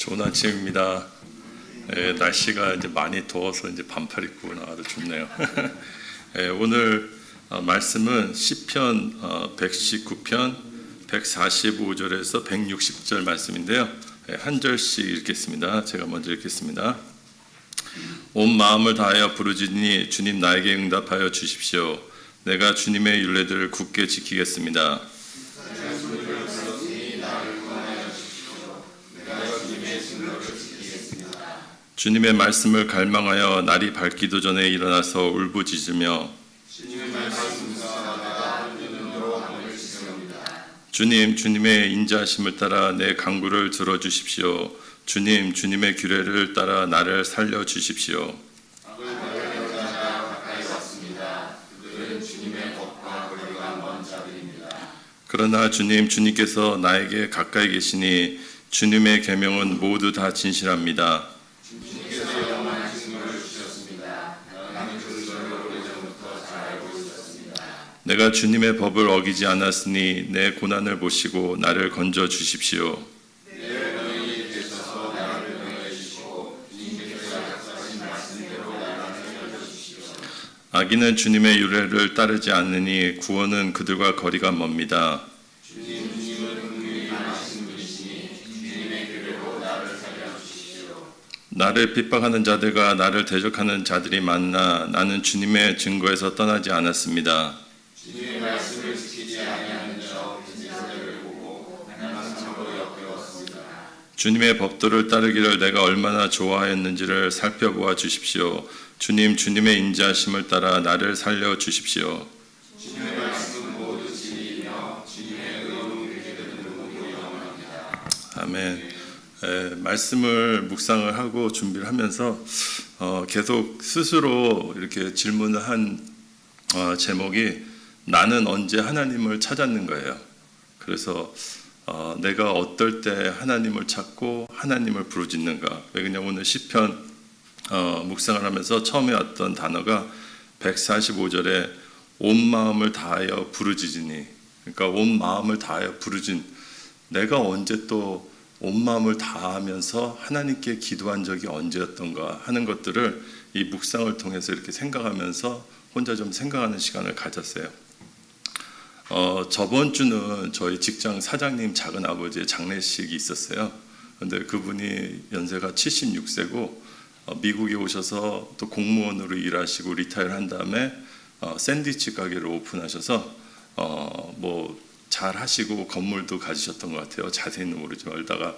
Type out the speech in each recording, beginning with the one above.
좋은 아침입니다. 날씨가 이제 많이 더워서 이제 반팔 입고 나와도 좋네요. 오늘 말씀은 시편 119편 145절에서 160절 말씀인데요. 한 절씩 읽겠습니다. 제가 먼저 읽겠습니다. 온 마음을 다하여 부르짖으니 주님 나에게 응답하여 주십시오. 내가 주님의 율례들을 굳게 지키겠습니다. 주님의 말씀을 갈망하여 날이 밝기도 전에 일어나서 울부짖으며 주님의 인자하심을 따라 내 간구를 들어주십시오. 주님의 규례를 따라 나를 살려주십시오. 그러나 주님께서 나에게 가까이 계시니 주님의 계명은 모두 다 진실합니다. 내가 주님의 법을 어기지 않았으니 내 고난을 보시고 나를 건져 주십시오. 악인은 주님의 율례를 따르지 않으니 구원은 그들과 거리가 멉니다. 나를 핍박하는 자들과 나를 대적하는 자들이 많으나 나는 주님의 증거에서 떠나지 않았습니다. 주님의 말씀을 지키지 아니하는 자 진실을 보고 하나님은 참으로 역겨웠습니다. 주님의 법도를 따르기를 내가 얼마나 좋아하였는지를 살펴보아 주십시오. 주님의 인자하심을 따라 나를 살려 주십시오. 주님의 말씀은 모두 진리이며 주님의 의로운 길들은 모두 영원합니다. 아멘. 말씀을 묵상을 하고 준비를 하면서 계속 스스로 이렇게 질문을 한 제목이 나는 언제 하나님을 찾았는 거예요. 그래서 내가 어떨 때 하나님을 찾고 하나님을 부르짖는가. 왜냐면 오늘 시편 묵상을 하면서 처음에 왔던 단어가 145절에 온 마음을 다하여 부르짖으니, 그러니까 온 마음을 다하여 부르짖. 내가 언제 또 온 마음을 다하면서 하나님께 기도한 적이 언제였던가 하는 것들을 이 묵상을 통해서 이렇게 생각하면서 혼자 좀 생각하는 시간을 가졌어요. 저번 주는 저희 직장 사장님 작은 아버지의 장례식이 있었어요. 근데 그분이 연세가 76세고 미국에 오셔서 또 공무원으로 일하시고 리타이어 한 다음에 샌드위치 가게를 오픈하셔서 뭐 잘 하시고 건물도 가지셨던 것 같아요. 자세히는 모르지만 그러다가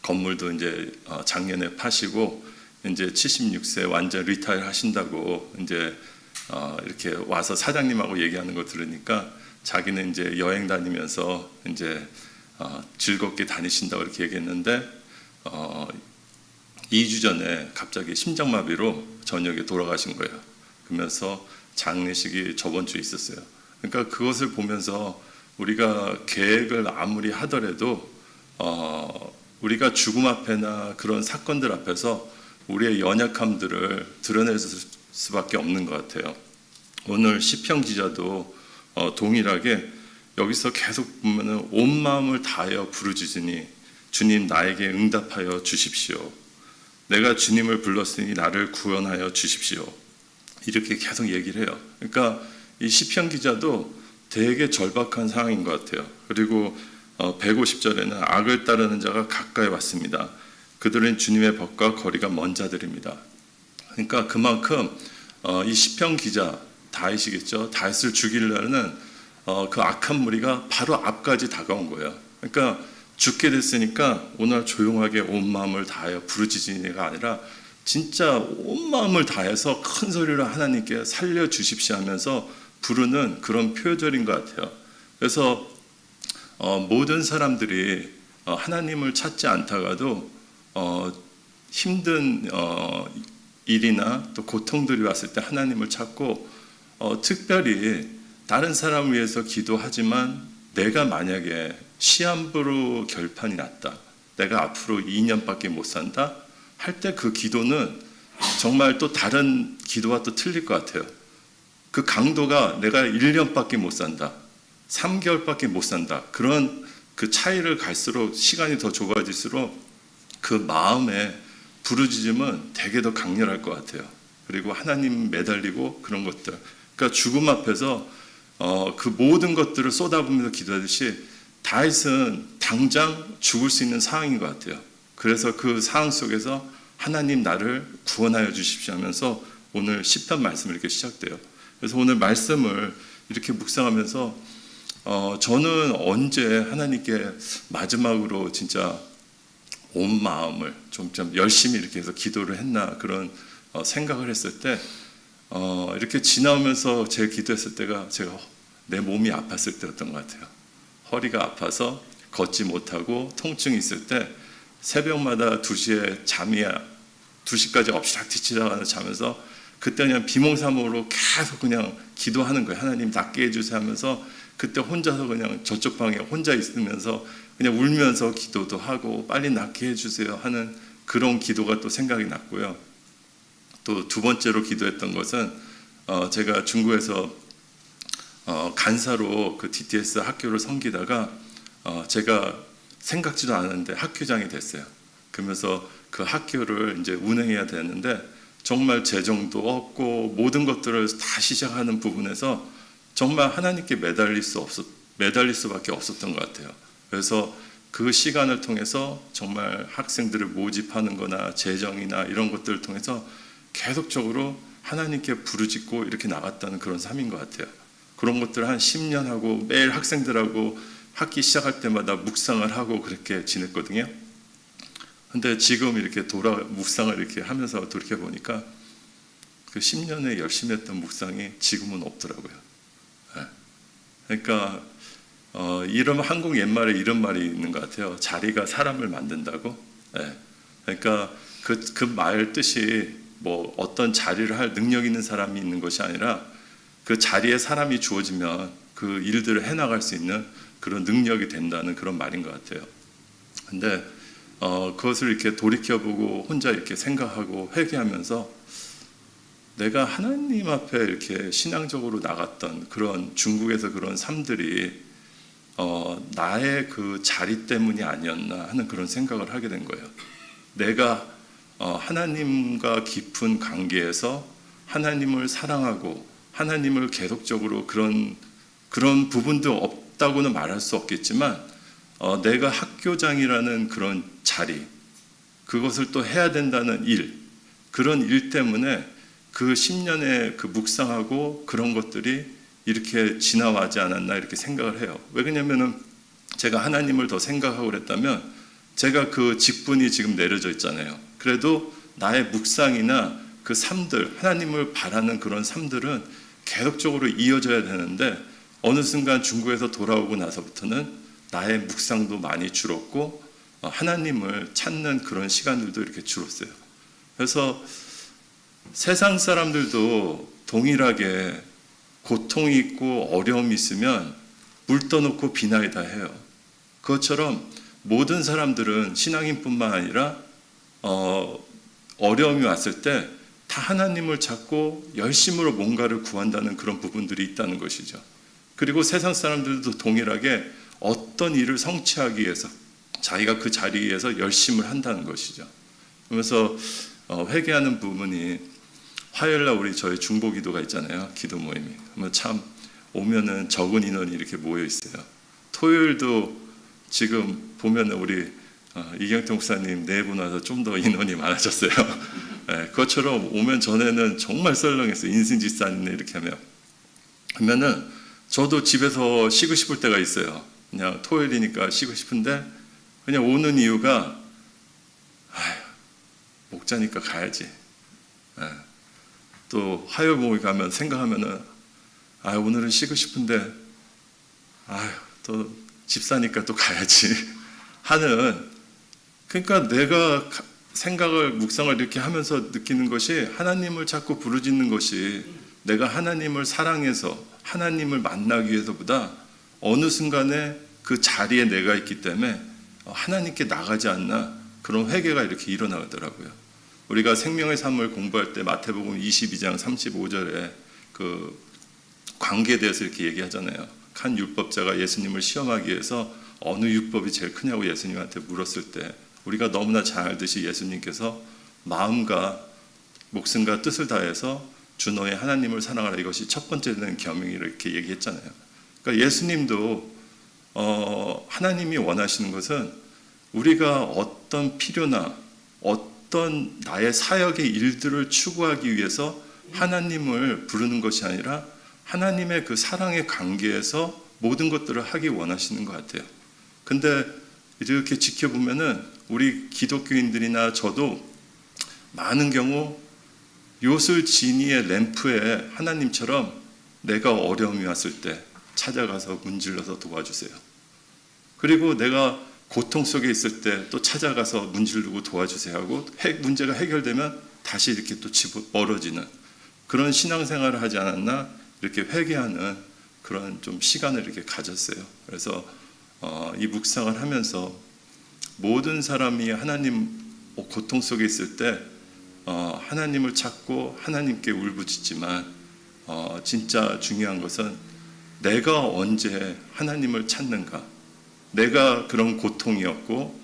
건물도 이제 작년에 파시고 이제 76세 완전 리타이어 하신다고 이제 이렇게 와서 사장님하고 얘기하는 거 들으니까 자기는 이제 여행 다니면서 이제 즐겁게 다니신다고 이렇게 얘기했는데 2주 전에 갑자기 심장마비로 저녁에 돌아가신 거예요. 그러면서 장례식이 저번 주에 있었어요. 그러니까 그것을 보면서 우리가 계획을 아무리 하더라도 우리가 죽음 앞에나 그런 사건들 앞에서 우리의 연약함들을 드러낼 수밖에 없는 것 같아요. 오늘 시편 기자도 동일하게 여기서 계속 보면은 온 마음을 다하여 부르짖으니 주님 나에게 응답하여 주십시오. 내가 주님을 불렀으니 나를 구원하여 주십시오. 이렇게 계속 얘기를 해요. 그러니까 이 시편 기자도 되게 절박한 상황인 것 같아요. 그리고 150절에는 악을 따르는 자가 가까이 왔습니다. 그들은 주님의 법과 거리가 먼 자들입니다. 그러니까 그만큼 이 시편 기자 다윗이겠죠. 다윗을 죽이려는 그 악한 무리가 바로 앞까지 다가온 거예요. 그러니까 죽게 됐으니까 오늘 조용하게 온 마음을 다하여 부르짖으니가 아니라 진짜 온 마음을 다해서 큰 소리로 하나님께 살려주십시오 하면서 부르는 그런 표절인 것 같아요. 그래서 모든 사람들이 하나님을 찾지 않다가도 힘든 일이나 또 고통들이 왔을 때 하나님을 찾고 특별히 다른 사람을 위해서 기도하지만 내가 만약에 시한부로 결판이 났다. 내가 앞으로 2년밖에 못 산다. 할 때 그 기도는 정말 또 다른 기도와 또 틀릴 것 같아요. 그 강도가 내가 1년밖에 못 산다. 3개월밖에 못 산다. 그런 그 차이를 갈수록 시간이 더 좁아질수록 그 마음의 부르짖음은 되게 더 강렬할 것 같아요. 그리고 하나님 매달리고 그런 것들, 그러니까 죽음 앞에서 그 모든 것들을 쏟아부으면서 기도하듯이 다윗은 당장 죽을 수 있는 상황인 것 같아요. 그래서 그 상황 속에서 하나님 나를 구원하여 주십시오 하면서 오늘 시편 말씀이 이렇게 시작돼요. 그래서 오늘 말씀을 이렇게 묵상하면서 저는 언제 하나님께 마지막으로 진짜 온 마음을 좀 열심히 이렇게 해서 기도를 했나 그런 생각을 했을 때 이렇게 지나오면서 제 기도했을 때가 제가 내 몸이 아팠을 때였던 것 같아요. 허리가 아파서 걷지 못하고 통증이 있을 때 새벽마다 2시에 잠이 2시까지 엎치락뒤치락 자면서 그때 그냥 비몽사몽으로 계속 그냥 기도하는 거예요. 하나님 낫게 해주세요 하면서 그때 혼자서 그냥 저쪽 방에 혼자 있으면서 그냥 울면서 기도도 하고 빨리 낫게 해주세요 하는 그런 기도가 또 생각이 났고요. 또 두 번째로 기도했던 것은 제가 중국에서 간사로 그 DTS 학교를 섬기다가 제가 생각지도 않았는데 학교장이 됐어요. 그러면서 그 학교를 이제 운행해야 되는데 정말 재정도 없고 모든 것들을 다시 시작하는 부분에서 정말 하나님께 매달릴 수밖에 없었던 것 같아요. 그래서 그 시간을 통해서 정말 학생들을 모집하는 거나 재정이나 이런 것들을 통해서 계속적으로 하나님께 부르짖고 이렇게 나갔다는 그런 삶인 것 같아요. 그런 것들을 한 10년 하고 매일 학생들하고 학기 시작할 때마다 묵상을 하고 그렇게 지냈거든요. 근데 지금 이렇게 묵상을 이렇게 하면서 돌이켜 보니까 그 10년에 열심히 했던 묵상이 지금은 없더라고요. 그러니까 이런 한국 옛말에 이런 말이 있는 것 같아요. 자리가 사람을 만든다고. 그러니까 그 말 뜻이 뭐 어떤 자리를 할 능력 있는 사람이 있는 것이 아니라 그 자리에 사람이 주어지면 그 일들을 해나갈 수 있는 그런 능력이 된다는 그런 말인 것 같아요. 근데 그것을 이렇게 돌이켜보고 혼자 이렇게 생각하고 회개하면서 내가 하나님 앞에 이렇게 신앙적으로 나갔던 그런 중국에서 그런 삶들이 나의 그 자리 때문이 아니었나 하는 그런 생각을 하게 된 거예요. 내가 하나님과 깊은 관계에서 하나님을 사랑하고 하나님을 계속적으로 그런 부분도 없다고는 말할 수 없겠지만 내가 학교장이라는 그런 자리, 그것을 또 해야 된다는 그런 일 때문에 그 10년의 그 묵상하고 그런 것들이 이렇게 지나가지 않았나 이렇게 생각을 해요. 왜 그러냐면은 제가 하나님을 더 생각하고 그랬다면 제가 그 직분이 지금 내려져 있잖아요. 그래도 나의 묵상이나 그 삶들, 하나님을 바라는 그런 삶들은 계속적으로 이어져야 되는데 어느 순간 중국에서 돌아오고 나서부터는 나의 묵상도 많이 줄었고 하나님을 찾는 그런 시간들도 이렇게 줄었어요. 그래서 세상 사람들도 동일하게 고통이 있고 어려움이 있으면 물 떠놓고 비나이다 해요. 그것처럼 모든 사람들은 신앙인뿐만 아니라 어려움이 왔을 때 다 하나님을 찾고 열심으로 뭔가를 구한다는 그런 부분들이 있다는 것이죠. 그리고 세상 사람들도 동일하게 어떤 일을 성취하기 위해서 자기가 그 자리에서 열심을 한다는 것이죠. 그러면서 회개하는 부분이 화요일날 저희 중보기도가 있잖아요. 기도 모임이. 그러면 참 오면은 적은 인원이 이렇게 모여 있어요. 토요일도 지금 보면은 우리 이경태 목사님 4분 와서 좀 더 인원이 많아졌어요. 그것처럼 오면 전에는 정말 썰렁했어요. 인신지산이네 이렇게 하면은 저도 집에서 쉬고 싶을 때가 있어요. 그냥 토요일이니까 쉬고 싶은데 그냥 오는 이유가 목자니까 가야지. 또 화요일 모임 가면 생각하면은 오늘은 쉬고 싶은데 또 집사니까 또 가야지 하는, 그러니까 내가 생각을 묵상을 이렇게 하면서 느끼는 것이 하나님을 자꾸 부르짖는 것이 내가 하나님을 사랑해서 하나님을 만나기 위해서보다 어느 순간에 그 자리에 내가 있기 때문에 하나님께 나가지 않나 그런 회개가 이렇게 일어나더라고요. 우리가 생명의 삶을 공부할 때 마태복음 22장 35절에 그 관계에 대해서 이렇게 얘기하잖아요. 한 율법자가 예수님을 시험하기 위해서 어느 율법이 제일 크냐고 예수님한테 물었을 때 우리가 너무나 잘 알듯이 예수님께서 마음과 목숨과 뜻을 다해서 주 너의 하나님을 사랑하라, 이것이 첫 번째 되는 계명이라고 이렇게 얘기했잖아요. 그러니까 예수님도 하나님이 원하시는 것은 우리가 어떤 필요나 어떤 나의 사역의 일들을 추구하기 위해서 하나님을 부르는 것이 아니라 하나님의 그 사랑의 관계에서 모든 것들을 하기 원하시는 것 같아요. 근데 이렇게 지켜보면은 우리 기독교인들이나 저도 많은 경우 요술 지니의 램프에 하나님처럼 내가 어려움이 왔을 때 찾아가서 문질러서 도와주세요. 그리고 내가 고통 속에 있을 때 또 찾아가서 문지르고 도와주세요 하고 문제가 해결되면 다시 이렇게 또 멀어지는 그런 신앙생활을 하지 않았나, 이렇게 회개하는 그런 좀 시간을 이렇게 가졌어요. 그래서 이 묵상을 하면서 모든 사람이 하나님 고통 속에 있을 때 하나님을 찾고 하나님께 울부짖지만 진짜 중요한 것은 내가 언제 하나님을 찾는가. 내가 그런 고통이었고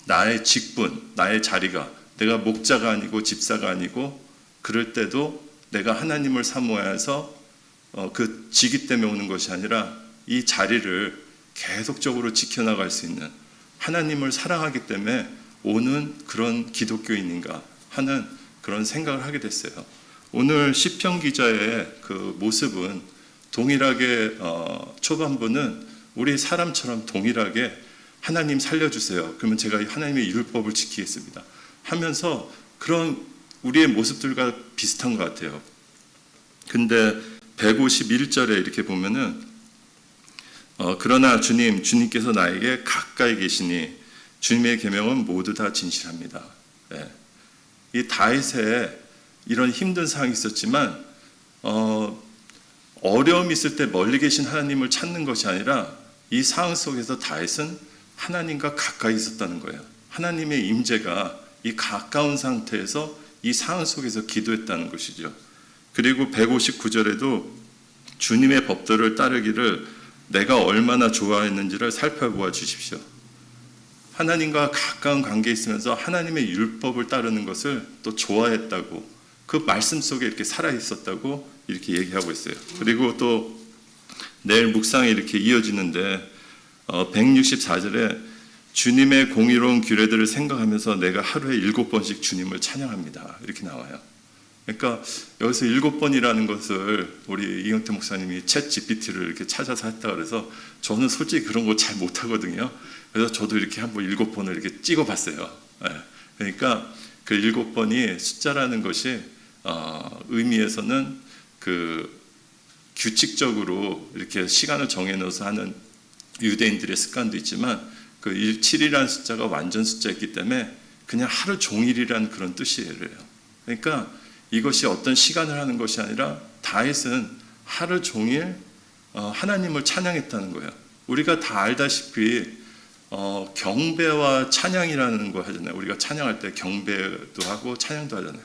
나의 직분, 나의 자리가, 내가 목자가 아니고 집사가 아니고 그럴 때도 내가 하나님을 사모해서 그 직위 때문에 오는 것이 아니라 이 자리를 계속적으로 지켜나갈 수 있는, 하나님을 사랑하기 때문에 오는 그런 기독교인인가 하는 그런 생각을 하게 됐어요. 오늘 시편 기자의 그 모습은 동일하게 초반부는 우리 사람처럼 동일하게 하나님 살려주세요. 그러면 제가 하나님의 율법을 지키겠습니다 하면서 그런 우리의 모습들과 비슷한 것 같아요. 근데 151절에 이렇게 보면은 그러나 주님께서 나에게 가까이 계시니 주님의 계명은 모두 다 진실합니다. 네. 이 다윗에 이런 힘든 상황이 있었지만 어려움이 있을 때 멀리 계신 하나님을 찾는 것이 아니라 이 상황 속에서 다윗은 하나님과 가까이 있었다는 거예요. 하나님의 임재가 이 가까운 상태에서 이 상황 속에서 기도했다는 것이죠. 그리고 159절에도 주님의 법도를 따르기를 내가 얼마나 좋아했는지를 살펴보아 주십시오. 하나님과 가까운 관계에 있으면서 하나님의 율법을 따르는 것을 또 좋아했다고, 그 말씀 속에 이렇게 살아 있었다고 이렇게 얘기하고 있어요. 그리고 또 내일 묵상에 이렇게 이어지는데 164절에 주님의 공의로운 규례들을 생각하면서 내가 하루에 7번씩 주님을 찬양합니다. 이렇게 나와요. 그러니까 여기서 7번이라는 것을 우리 이경태 목사님이 챗 GPT를 이렇게 찾아서 했다 그래서 저는 솔직히 그런 거 잘 못하거든요. 그래서 저도 이렇게 한번 7번을 이렇게 찍어봤어요. 네. 그러니까 그 7번이 숫자라는 것이 의미에서는 그 규칙적으로 이렇게 시간을 정해놓아서 하는 유대인들의 습관도 있지만 그 7이라는 숫자가 완전 숫자이기 때문에 그냥 하루 종일이라는 그런 뜻이에요. 그러니까 이것이 어떤 시간을 하는 것이 아니라 다윗은 하루 종일 하나님을 찬양했다는 거예요. 우리가 다 알다시피 경배와 찬양이라는 거 하잖아요. 우리가 찬양할 때 경배도 하고 찬양도 하잖아요.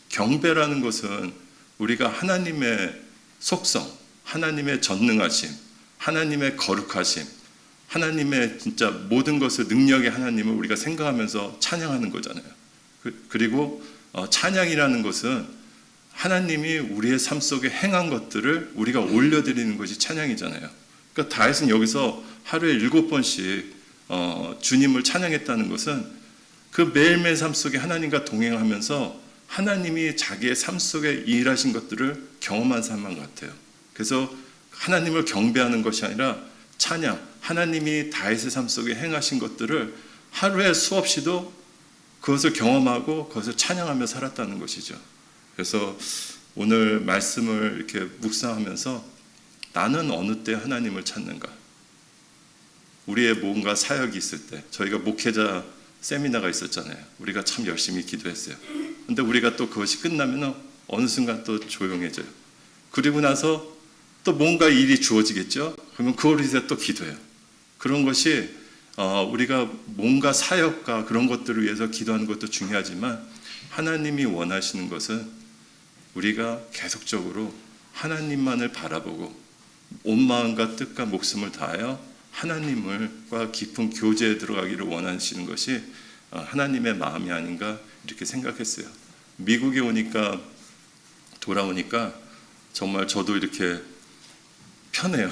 경배라는 것은 우리가 하나님의 속성, 하나님의 전능하심, 하나님의 거룩하심, 하나님의 진짜 모든 것을 능력의 하나님을 우리가 생각하면서 찬양하는 거잖아요. 그리고 찬양이라는 것은 하나님이 우리의 삶 속에 행한 것들을 우리가 올려드리는 것이 찬양이잖아요. 그러니까 다윗은 여기서 하루에 7번씩 주님을 찬양했다는 것은 그 매일매일 삶 속에 하나님과 동행하면서 하나님이 자기의 삶 속에 일하신 것들을 경험한 사람인 것 같아요. 그래서 하나님을 경배하는 것이 아니라 찬양, 하나님이 다윗의 삶 속에 행하신 것들을 하루에 수없이도 그것을 경험하고 그것을 찬양하며 살았다는 것이죠. 그래서 오늘 말씀을 이렇게 묵상하면서 나는 어느 때 하나님을 찾는가? 우리의 뭔가 사역이 있을 때, 저희가 목회자 세미나가 있었잖아요. 우리가 참 열심히 기도했어요. 근데 우리가 또 그것이 끝나면 어느 순간 또 조용해져요. 그리고 나서 또 뭔가 일이 주어지겠죠? 그러면 그걸 위해서 또 기도해요. 그런 것이 우리가 뭔가 사역과 그런 것들을 위해서 기도하는 것도 중요하지만 하나님이 원하시는 것은 우리가 계속적으로 하나님만을 바라보고 온 마음과 뜻과 목숨을 다하여 하나님과 깊은 교제에 들어가기를 원하시는 것이 하나님의 마음이 아닌가 이렇게 생각했어요. 미국에 오니까 돌아오니까 정말 저도 이렇게 편해요.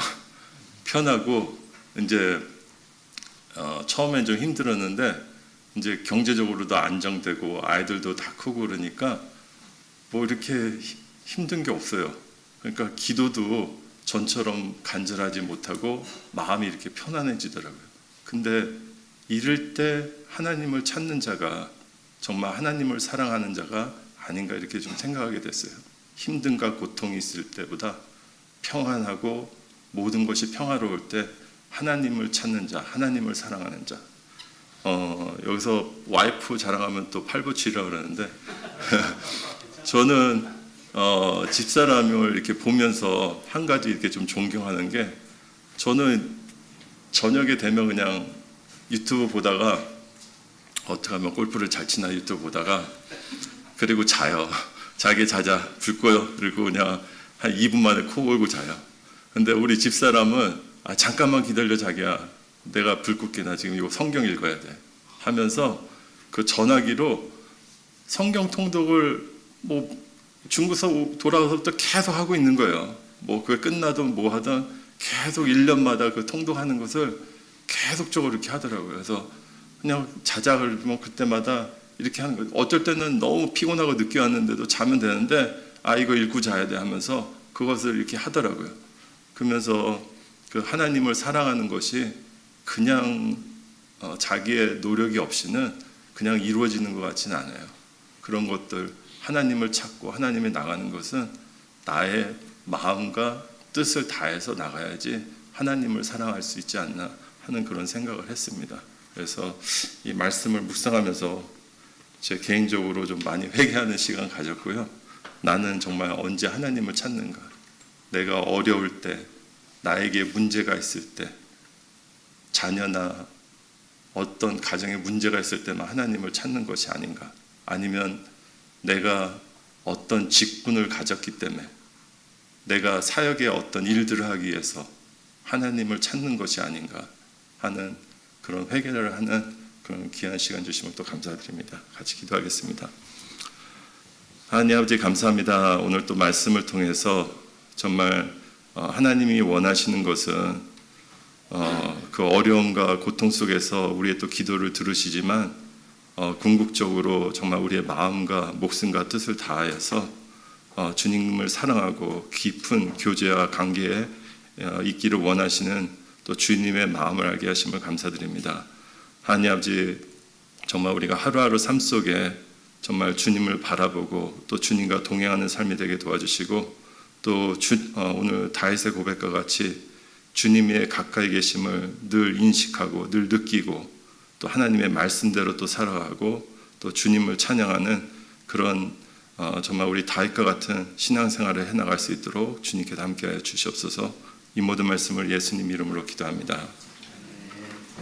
편하고 이제 처음엔 좀 힘들었는데 이제 경제적으로도 안정되고 아이들도 다 크고 그러니까 뭐 이렇게 힘든 게 없어요. 그러니까 기도도 전처럼 간절하지 못하고 마음이 이렇게 편안해지더라고요. 근데 이럴 때 하나님을 찾는 자가 정말 하나님을 사랑하는 자가 아닌가 이렇게 좀 생각하게 됐어요. 힘든가 고통이 있을 때보다 평안하고 모든 것이 평화로울 때 하나님을 찾는 자, 하나님을 사랑하는 자. 여기서 와이프 자랑하면 또 팔보치라고 그러는데 저는 집사람을 이렇게 보면서 한 가지 이렇게 좀 존경하는 게, 저는 저녁에 되면 그냥 유튜브 보다가 어떻게 하면 골프를 잘 치나 유튜브 보다가 그리고 자요. 자기 자자 불 꺼요. 그리고 그냥 한 2분 만에 코 골고 자요. 근데 우리 집사람은 잠깐만 기다려 자기야. 내가 불 끄게 나 지금 이거 성경 읽어야 돼 하면서 그 전화기로 성경 통독을 뭐 중국에서 돌아와서부터 계속 하고 있는 거예요. 뭐 그게 끝나든 뭐 하든 계속 1년마다 그 통독하는 것을 계속적으로 이렇게 하더라고요. 그래서 그냥 자작을 뭐 그때마다 이렇게 하는 거예요. 어쩔 때는 너무 피곤하고 늦게 왔는데도 자면 되는데 이거 읽고 자야 돼 하면서 그것을 이렇게 하더라고요. 그러면서 그 하나님을 사랑하는 것이 그냥 자기의 노력이 없이는 그냥 이루어지는 것 같지는 않아요. 그런 것들, 하나님을 찾고 하나님이 나가는 것은 나의 마음과 뜻을 다해서 나가야지 하나님을 사랑할 수 있지 않나 하는 그런 생각을 했습니다. 그래서 이 말씀을 묵상하면서 제 개인적으로 좀 많이 회개하는 시간 가졌고요. 나는 정말 언제 하나님을 찾는가? 내가 어려울 때, 나에게 문제가 있을 때, 자녀나 어떤 가정에 문제가 있을 때만 하나님을 찾는 것이 아닌가? 아니면 내가 어떤 직분을 가졌기 때문에 내가 사역의 어떤 일들을 하기 위해서 하나님을 찾는 것이 아닌가 하는 그런 회개를 하는 그런 귀한 시간 주시면 또 감사드립니다. 같이 기도하겠습니다. 하나님 아버지 감사합니다. 오늘 또 말씀을 통해서 정말 하나님이 원하시는 것은 그 어려움과 고통 속에서 우리의 또 기도를 들으시지만 궁극적으로 정말 우리의 마음과 목숨과 뜻을 다하여서 주님을 사랑하고 깊은 교제와 관계에 있기를 원하시는 또 주님의 마음을 알게 하심을 감사드립니다. 하나님 아버지 정말 우리가 하루하루 삶 속에 정말 주님을 바라보고 또 주님과 동행하는 삶이 되게 도와주시고 또 오늘 다윗의 고백과 같이 주님의 가까이 계심을 늘 인식하고 늘 느끼고 또 하나님의 말씀대로 또 살아가고 또 주님을 찬양하는 그런 정말 우리 다윗과 같은 신앙생활을 해나갈 수 있도록 주님께서 함께하여 주시옵소서. 이 모든 말씀을 예수님 이름으로 기도합니다.